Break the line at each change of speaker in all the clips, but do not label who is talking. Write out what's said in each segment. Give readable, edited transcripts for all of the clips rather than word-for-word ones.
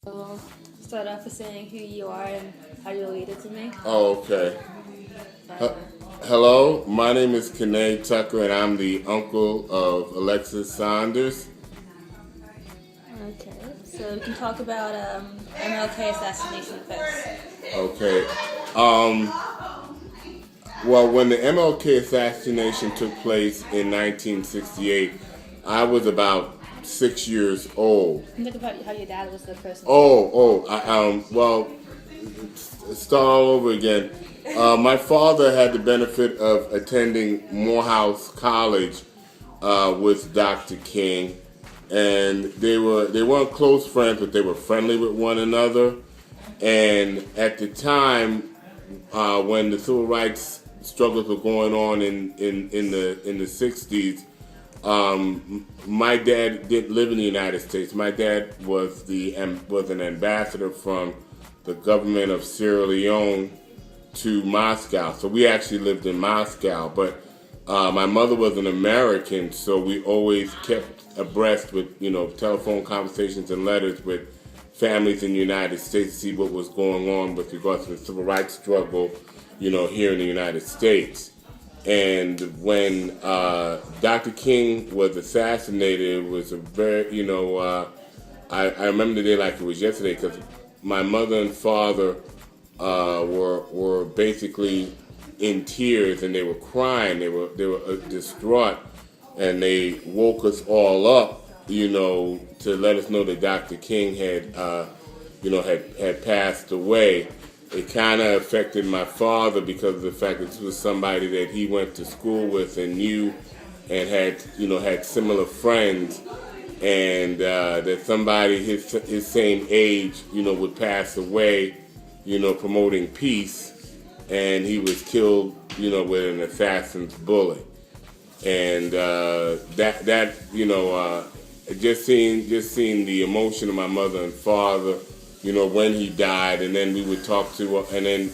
We'll start off with saying who you are and how you're related to me.
Oh, okay.
Uh,
Hello, my name is Kanei Tucker, and I'm the uncle of Alexis Saunders.
okay, so we can talk about MLK assassination first.
Okay. Um, well, when the MLK assassination took place in 1968, I was about 6 years old.
Can you talk about how your dad was the person?
Well, start all over again. My father had the benefit of attending Morehouse College with Dr. King, and they weren't close friends, but they were friendly with one another. And at the time, when the civil rights struggles were going on in the 60s, my dad didn't live in the United States. My dad was an ambassador from the government of Sierra Leone to Moscow. So we actually lived in Moscow. But my mother was an American, so we always kept abreast with telephone conversations and letters with families in the United States to see what was going on with regards to the civil rights struggle, here in the United States. And when Dr. King was assassinated, it was a very, I remember the day like it was yesterday because my mother and father were basically in tears and they were crying. They were distraught, and they woke us all up, to let us know that Dr. King had passed away. It kind of affected my father because of the fact that this was somebody that he went to school with and knew and had similar friends, and that somebody his same age, would pass away, promoting peace, and he was killed, with an assassin's bullet. And just seeing the emotion of my mother and father, when he died, and then we would talk to, and then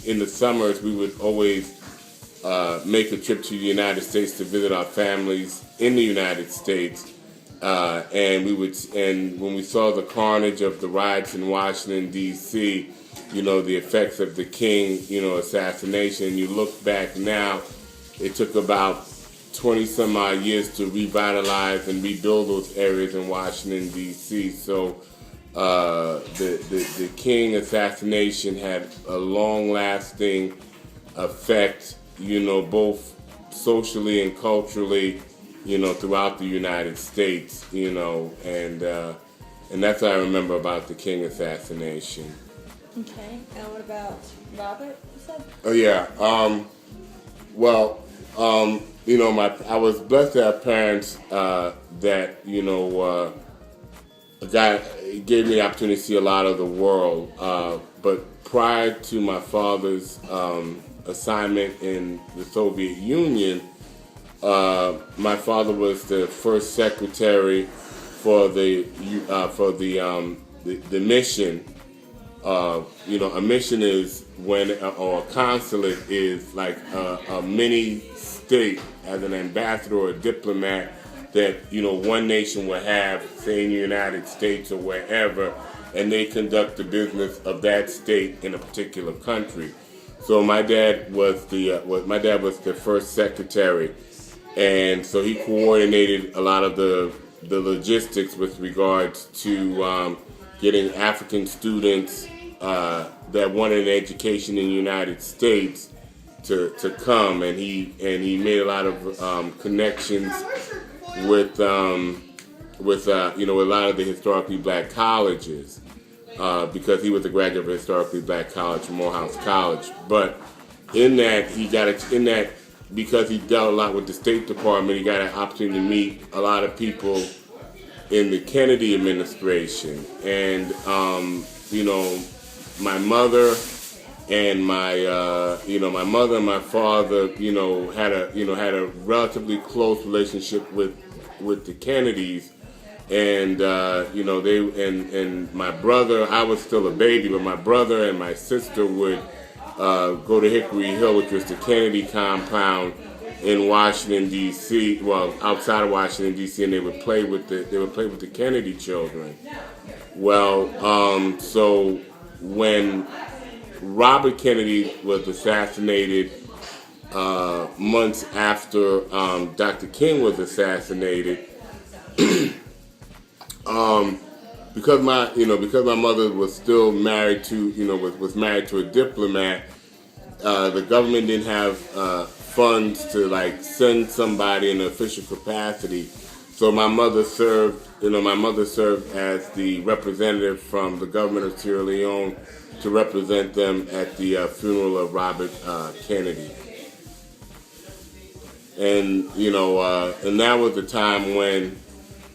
in the summers we would always make a trip to the United States to visit our families in the United States, and when we saw the carnage of the riots in Washington D.C., the effects of the King, assassination. You look back now, it took about 20 some odd years to revitalize and rebuild those areas in Washington D.C. So. The King assassination had a long-lasting effect, both socially and culturally, throughout the United States, and that's what I remember about the King assassination.
Okay, and what about Robert, you said?
Oh yeah. I was blessed to have parents that God gave me the opportunity to see a lot of the world. But prior to my father's assignment in the Soviet Union, my father was the first secretary for the mission. A mission is or a consulate is like a mini state, as an ambassador or a diplomat that one nation will have, say in the United States or wherever, and they conduct the business of that state in a particular country. So my dad was the first secretary, and so he coordinated a lot of the logistics with regards to getting African students that wanted an education in the United States to come, and he made a lot of connections with a lot of the historically black colleges, because he was a graduate of a historically black college, Morehouse College. But in that because he dealt a lot with the State Department, he got an opportunity to meet a lot of people in the Kennedy administration, and my mother and my mother and my father, had a relatively close relationship with the Kennedys, and and my brother. I was still a baby, but my brother and my sister would go to Hickory Hill, which was the Kennedy compound in Washington D.C. Well, outside of Washington D.C., and they would play with the Kennedy children. Well, so when Robert Kennedy was assassinated, months after Dr. King was assassinated, because my mother was still married to was married to a diplomat. The government didn't have funds to like send somebody in an official capacity, so my mother served as the representative from the government of Sierra Leone to represent them at the funeral of Robert Kennedy. And that was the time when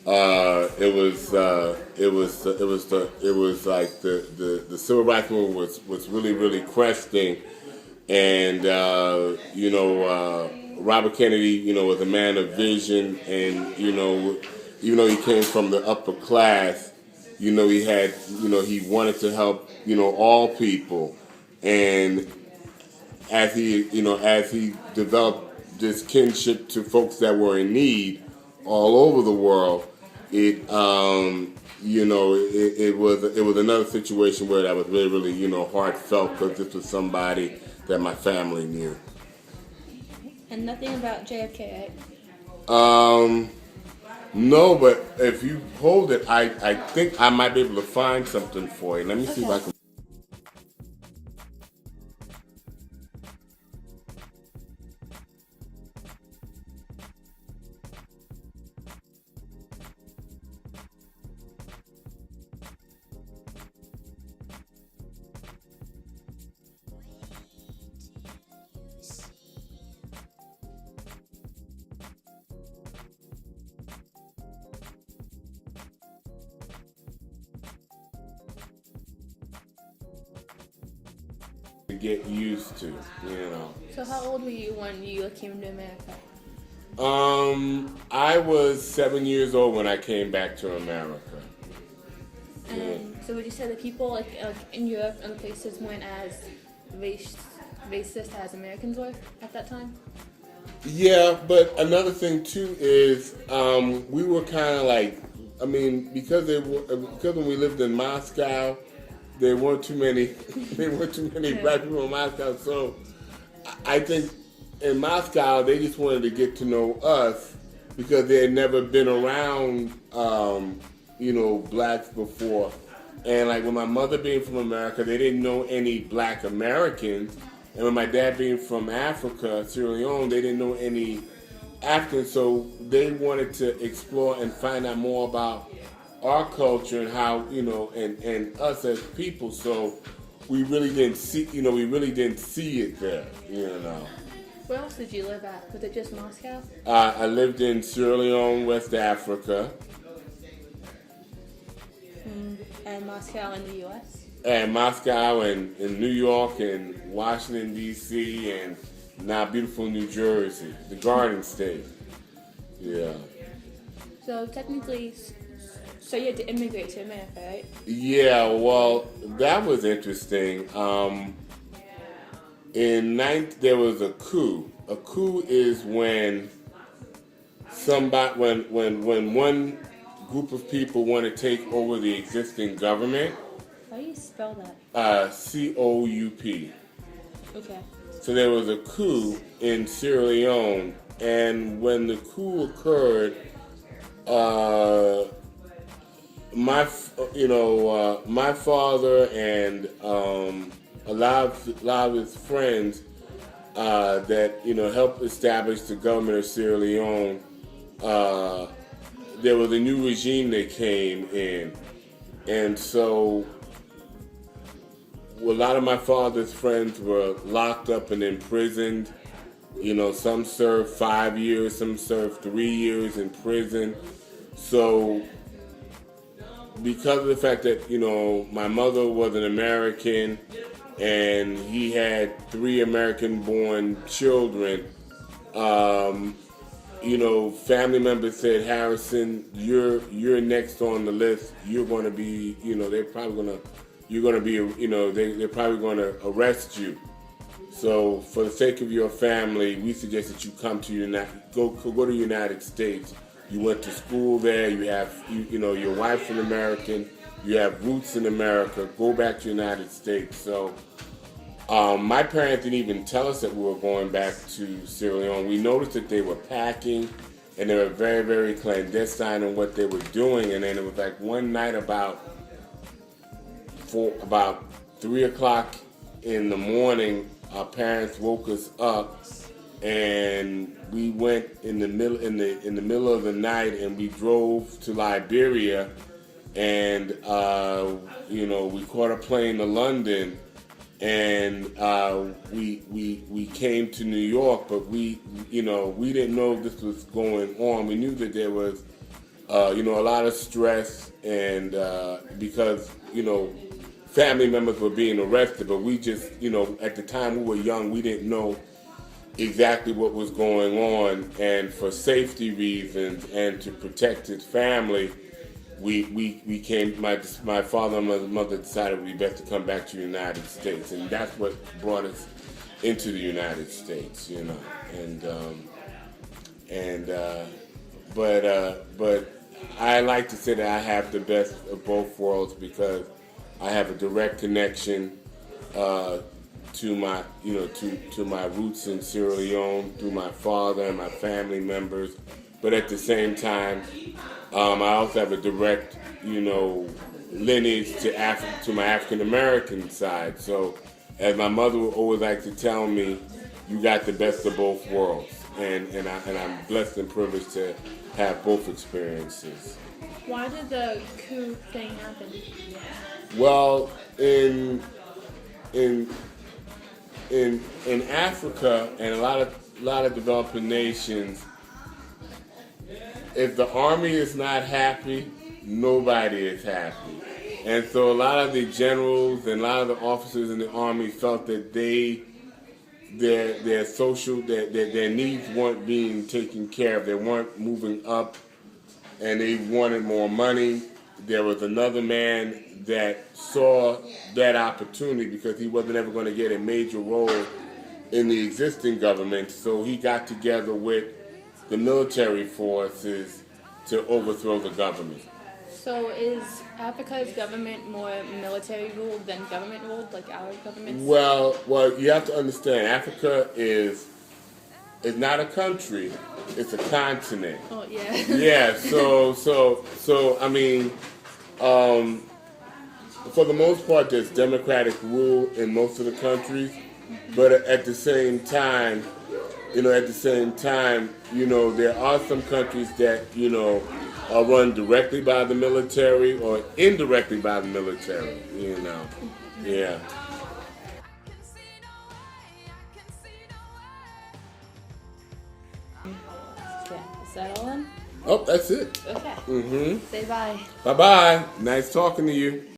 it was like the civil rights movement was really really cresting, and Robert Kennedy was a man of vision, and even though he came from the upper class, he wanted to help all people, and as he developed this kinship to folks that were in need all over the world, it was another situation where that was really really heartfelt, because this was somebody that my family knew.
And nothing about JFK, right?
No, but if you hold it, I think I might be able to find something for you. Let me see if I can. To get used to.
So how old were you when you came to America?
I was 7 years old when I came back to America.
And so would you say that people like in Europe and places weren't as racist as Americans were at that time?
Yeah, but another thing too is we were kind of like, because when we lived in Moscow, there weren't too many black people in Moscow. So I think in Moscow they just wanted to get to know us because they had never been around blacks before. And like with my mother being from America, they didn't know any black Americans. And with my dad being from Africa, Sierra Leone, they didn't know any Africans. So they wanted to explore and find out more about our culture and how, and us as people. So we really didn't see it there.
Where else did you live at? Was it just Moscow?
I lived in Sierra Leone, West Africa.
And Moscow in the U.S.?
And Moscow and New York and Washington, D.C. and now beautiful New Jersey, the Garden State. Yeah.
So technically, you had to immigrate to America, right?
Yeah, well, that was interesting. There was a coup. A coup is when when one group of people want to take over the existing government.
How do you spell that?
COUP.
Okay.
So there was a coup in Sierra Leone, and when the coup occurred, my father and a lot of his friends that helped establish the government of Sierra Leone. There was a new regime that came in, and so a lot of my father's friends were locked up and imprisoned. Some served 5 years, some served 3 years in prison. So because of the fact that my mother was an American and he had 3 American-born children, family members said, Harrison, you're next on the list. You're going to be, they're probably going to arrest you. So for the sake of your family, we suggest that you come to go to the United States. You went to school there. You have, your wife's an American. you have roots in America, go back to the United States. So my parents didn't even tell us that we were going back to Sierra Leone. We noticed that they were packing, and they were very, very clandestine in what they were doing. And then it was like one night about 3 o'clock in the morning, our parents woke us up, and we went in the middle of the night, and we drove to Liberia, and we caught a plane to London, and we came to New York, but we didn't know this was going on. We knew that there was a lot of stress, and because family members were being arrested, but we just at the time we were young, we didn't know exactly what was going on, and for safety reasons and to protect his family, we came. My father and my mother decided it would be best to come back to the United States, and that's what brought us into the United States, but I like to say that I have the best of both worlds because I have a direct connection to my to my roots in Sierra Leone through my father and my family members, but at the same time, I also have a direct lineage to my African American side. So, as my mother would always like to tell me, you got the best of both worlds, and I'm blessed and privileged to have both experiences.
Why did the coup thing happen?
Well, in Africa and a lot of developing nations, if the army is not happy, nobody is happy. And so a lot of the generals and a lot of the officers in the army felt that their needs weren't being taken care of. They weren't moving up, and they wanted more money. There was another man that saw that opportunity because he wasn't ever going to get a major role in the existing government, so he got together with the military forces to overthrow the government.
So is Africa's government more military ruled than government ruled, like our government?
Well, you have to understand, Africa is not a country; it's a continent.
Oh yeah.
Yeah. So I mean, for the most part, there's democratic rule in most of the countries, but at the same time, there are some countries that are run directly by the military or indirectly by the military. Yeah.
Yeah. Is that all then?
Oh, that's it.
Okay.
Mm-hmm.
Say bye.
Bye-bye. Nice talking to you.